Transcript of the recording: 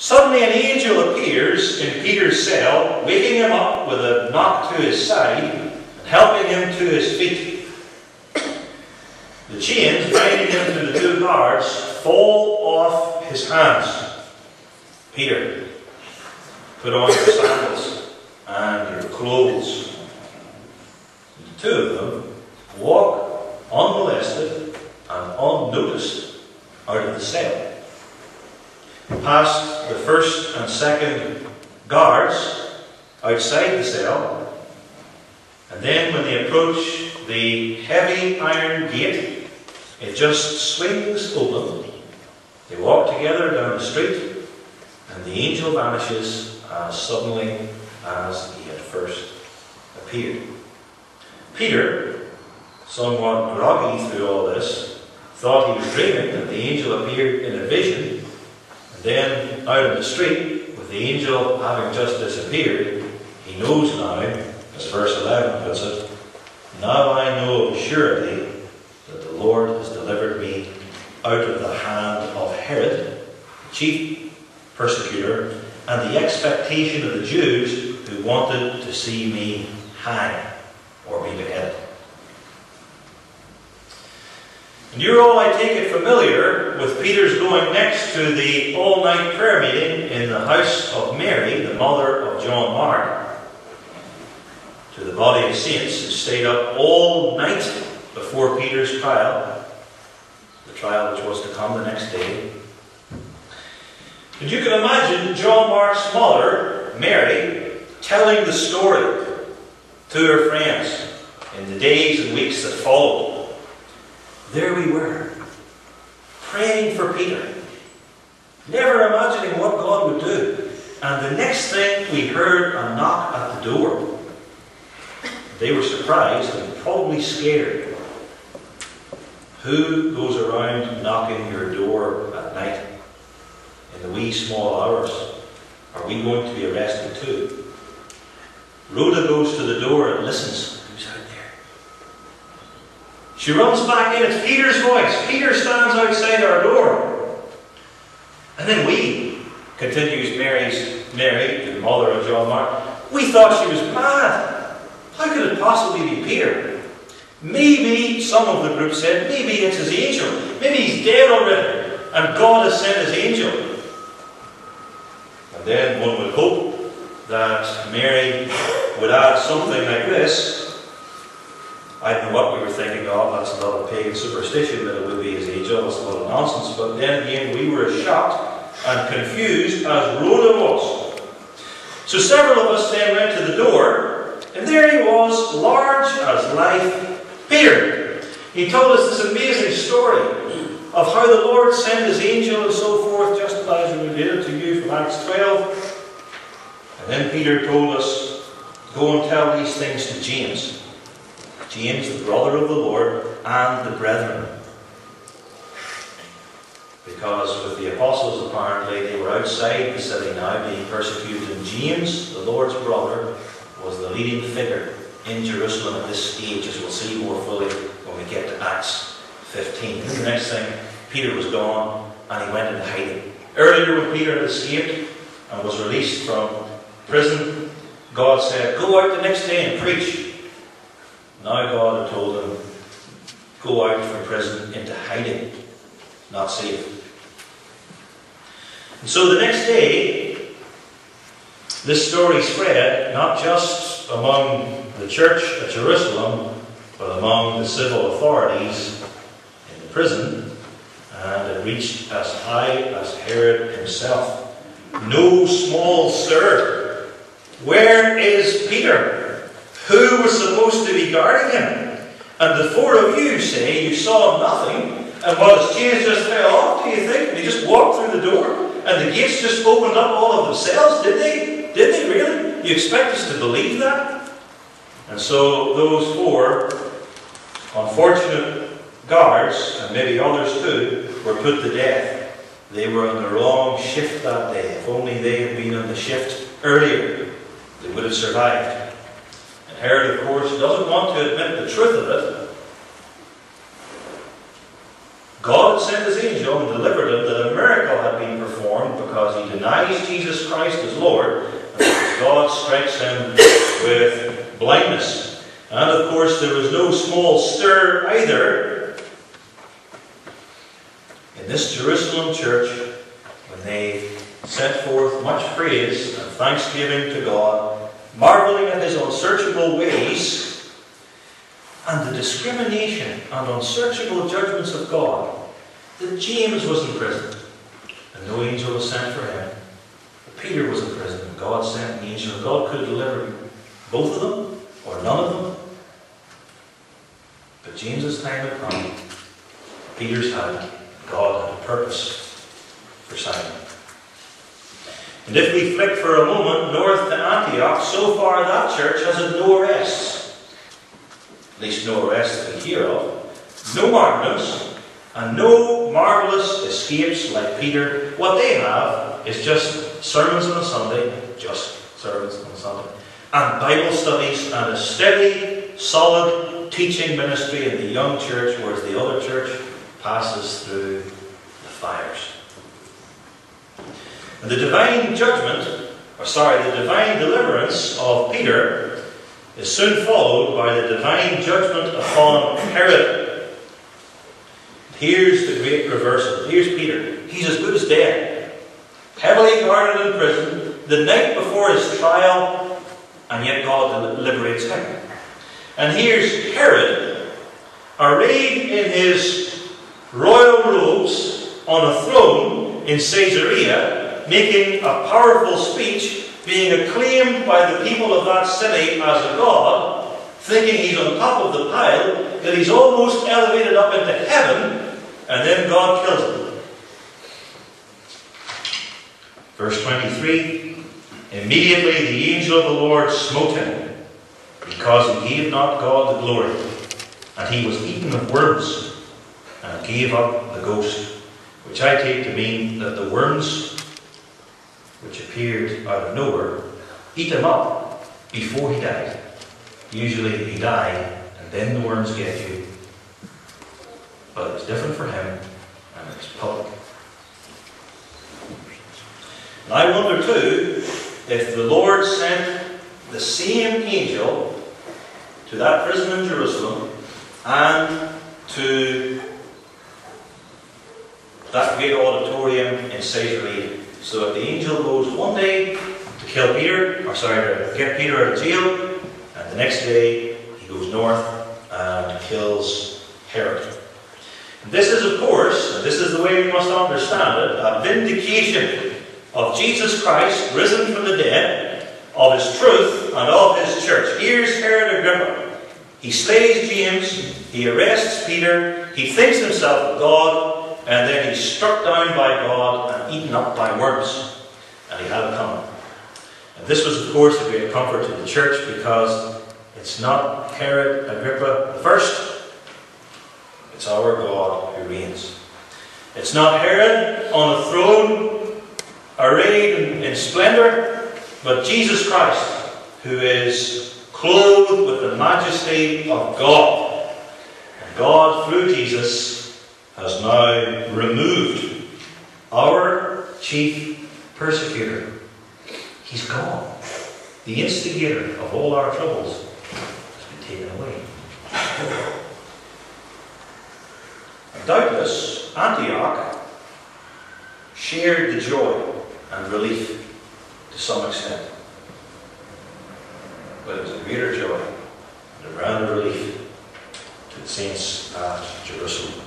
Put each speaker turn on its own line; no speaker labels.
Suddenly an angel appears in Peter's cell, waking him up with a knock to his side and helping him to his feet. The chains binding him to the two guards fall off his hands. Peter, put on your sandals and your clothes. The two of them walk unmolested and unnoticed out of the cell, past the first and second guards outside the cell, and then when they approach the heavy iron gate, it just swings open. They walk together down the street, and the angel vanishes as suddenly as he had first appeared. Peter, somewhat groggy through all this, thought he was dreaming that the angel appeared in a vision. Then, out in the street, with the angel having just disappeared, he knows now, as verse 11 puts it, "Now I know of surety that the Lord has delivered me out of the hand of Herod, the chief persecutor, and the expectation of the Jews who wanted to see me hang or be beheaded." And you're all, I take it, familiar with Peter's going next to the all-night prayer meeting in the house of Mary, the mother of John Mark, to the body of saints who stayed up all night before Peter's trial, the trial which was to come the next day. And you can imagine John Mark's mother, Mary, telling the story to her friends in the days and weeks that followed. There we were, praying for Peter, never imagining what God would do. And the next thing, we heard a knock at the door. They were surprised and probably scared. Who goes around knocking your door at night in the wee small hours? Are we going to be arrested too? Rhoda goes to the door and listens. Who's out there? She runs back in. It's Peter's voice. Peter stands outside our door. And then we, continues Mary, the mother of John Mark, we thought she was mad. How could it possibly be Peter? Maybe, some of the group said, maybe it's his angel. Maybe he's dead already, and God has sent his angel. And then one would hope that Mary would add something like this. I don't know what we were thinking of. That's a lot of pagan superstition that it would be his angel. That's a lot of nonsense. But then again, we were as shocked and confused as Rhoda was. So several of us then went to the door, and there he was, large as life, Peter. He told us this amazing story of how the Lord sent his angel and so forth, just as we did it to you from Acts 12. And then Peter told us, go and tell these things to James. James, the brother of the Lord, and the brethren. Because with the apostles, apparently, they were outside the city now being persecuted. And James, the Lord's brother, was the leading figure in Jerusalem at this stage, as we'll see more fully when we get to Acts 15. And the next thing, Peter was gone, and he went into hiding. Earlier, when Peter had escaped and was released from prison, God said, go out the next day and preach. Now God had told him, go out from prison into hiding, not safe. And so the next day, this story spread, not just among the church at Jerusalem, but among the civil authorities in the prison, and it reached as high as Herod himself. No small stir. Where is Peter? Who was supposed to be guarding him? And the four of you say you saw nothing, and what, his chains just fell off, do you think? And he just walked through the door, and the gates just opened up all of themselves, did they? Did they really? You expect us to believe that? And so those four unfortunate guards, and maybe others too, were put to death. They were on the wrong shift that day. If only they had been on the shift earlier, they would have survived. Herod, of course, doesn't want to admit the truth of it. God had sent his angel and delivered him that a miracle had been performed because he denies Jesus Christ as Lord, and because God strikes him with blindness. And of course there was no small stir either in this Jerusalem church when they sent forth much praise and thanksgiving to God, marveling at his unsearchable ways and the discrimination and unsearchable judgments of God, that James was in prison and no angel was sent for him. But Peter was in prison and God sent an angel. God could deliver both of them or none of them. But James's time had come. Peter's had. God had a purpose for Simon. And if we flick for a moment north to Antioch, so far that church has had no arrests. At least no arrests that we hear of. No martyrdoms, and no marvellous escapes like Peter. What they have is just sermons on a Sunday, just sermons on a Sunday, and Bible studies, and a steady, solid teaching ministry in the young church, whereas the other church passes through the fires. And the divine judgment, the divine deliverance of Peter is soon followed by the divine judgment upon Herod. Here's the great reversal. Here's Peter. He's as good as dead. Heavily guarded in prison, the night before his trial, and yet God liberates him. And here's Herod, arrayed in his royal robes on a throne in Caesarea, making a powerful speech, being acclaimed by the people of that city as a god, thinking he's on top of the pile, that he's almost elevated up into heaven, and then God kills him. Verse 23, immediately the angel of the Lord smote him, because he gave not God the glory, and he was eaten of worms, and gave up the ghost, which I take to mean that the worms which appeared out of nowhere eat him up before he died. Usually he died and then the worms get you. But it was different for him, and it was public. And I wonder too, if the Lord sent the same angel to that prison in Jerusalem and to that great auditorium in Caesarea. So if the angel goes one day to kill Peter, to get Peter out of jail, and the next day he goes north and kills Herod. And this is, of course, and this is the way we must understand it, a vindication of Jesus Christ risen from the dead, of his truth and of his church. Here's Herod Agrippa. He slays James, he arrests Peter, he thinks himself of God, and then he's struck down by God and eaten up by worms. And he had it coming. And this was, of course, a great comfort to the church, because it's not Herod Agrippa the first. It's our God who reigns. It's not Herod on a throne, arrayed in splendor, but Jesus Christ, who is clothed with the majesty of God. And God, through Jesus, has now removed our chief persecutor. He's gone. The instigator of all our troubles has been taken away. Doubtless, Antioch shared the joy and relief to some extent. But it was a greater joy and a grander relief to the saints at Jerusalem.